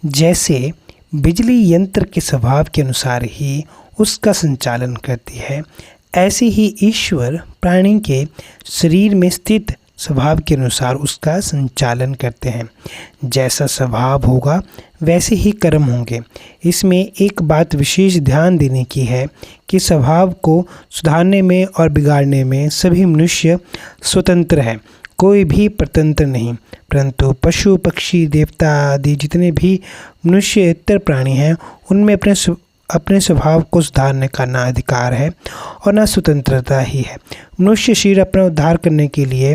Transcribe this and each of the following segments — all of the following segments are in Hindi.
जैसे बिजली यंत्र के स्वभाव के अनुसार ही उसका संचालन करती है, ऐसे ही ईश्वर प्राणी के शरीर में स्थित स्वभाव के अनुसार उसका संचालन करते हैं। जैसा स्वभाव होगा वैसे ही कर्म होंगे। इसमें एक बात विशेष ध्यान देने की है कि स्वभाव को सुधारने में और बिगाड़ने में सभी मनुष्य स्वतंत्र हैं, कोई भी परतंत्र नहीं। परंतु पशु पक्षी देवता आदि जितने भी मनुष्येतर प्राणी हैं उनमें अपने स्वभाव को सुधारने का ना अधिकार है और ना स्वतंत्रता ही है। मनुष्य शरीर अपना उद्धार करने के लिए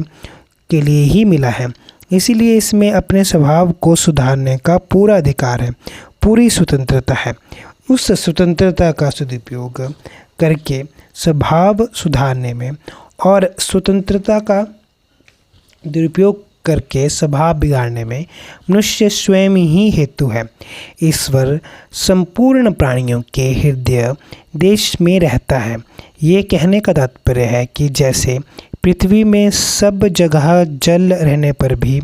ही मिला है, इसीलिए इसमें अपने स्वभाव को सुधारने का पूरा अधिकार है, पूरी स्वतंत्रता है। उस स्वतंत्रता का सदुपयोग करके स्वभाव सुधारने में और स्वतंत्रता का दुरुपयोग करके स्वभाव बिगाड़ने में मनुष्य स्वयं ही हेतु है। ईश्वर संपूर्ण प्राणियों के हृदय देश में रहता है। ये कहने का तात्पर्य है कि जैसे पृथ्वी में सब जगह जल रहने पर भी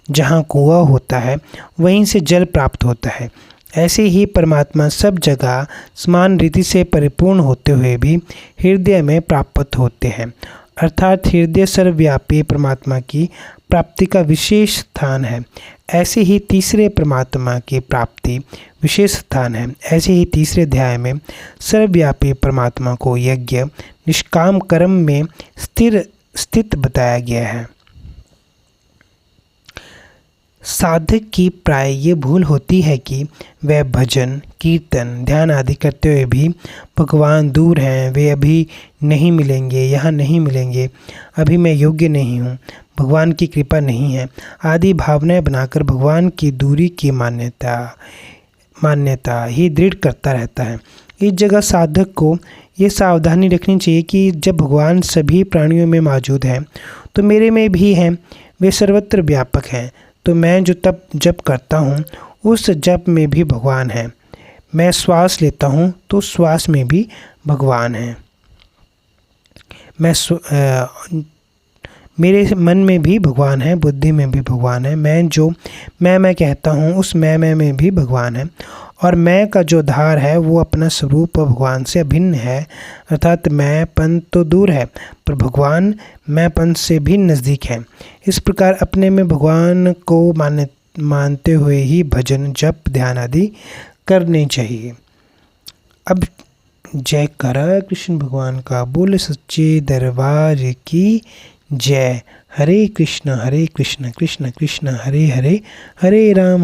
जहाँ कुआं होता है वहीं से जल प्राप्त होता है, ऐसे ही परमात्मा सब जगह समान रीति से परिपूर्ण होते हुए भी हृदय में प्राप्त होते हैं। अर्थात हृदय सर्वव्यापी परमात्मा की प्राप्ति का विशेष स्थान है। ऐसे ही तीसरे परमात्मा की प्राप्ति विशेष स्थान है। ऐसे ही तीसरे अध्याय में सर्वव्यापी परमात्मा को यज्ञ निष्काम कर्म में स्थित बताया गया है। साधक की प्राय ये भूल होती है कि वह भजन कीर्तन ध्यान आदि करते हुए भी भगवान दूर हैं, वे अभी नहीं मिलेंगे, यहाँ नहीं मिलेंगे, अभी मैं योग्य नहीं हूँ, भगवान की कृपा नहीं है आदि भावनाएं बनाकर भगवान की दूरी की मान्यता ही दृढ़ करता रहता है। इस जगह साधक को ये सावधानी रखनी चाहिए कि जब भगवान सभी प्राणियों में मौजूद हैं तो मेरे में भी हैं, वे सर्वत्र व्यापक हैं, तो मैं जो तप जप करता हूँ उस जप में भी भगवान है। मैं श्वास लेता हूँ तो श्वास में भी भगवान है। मेरे मन में भी भगवान है, बुद्धि में भी भगवान है। मैं जो मैं कहता हूँ उस मैं में भी भगवान है। और मैं का जो धार है वो अपना स्वरूप भगवान से अभिन्न है। अर्थात मैंपन तो दूर है पर भगवान मैंपन से भी नज़दीक है। इस प्रकार अपने में भगवान को मानते हुए ही भजन जप ध्यान आदि करने चाहिए। अब जयकारा कृष्ण भगवान का, बोले सच्चे दरबार की जय। हरे कृष्ण कृष्ण कृष्ण हरे हरे, हरे राम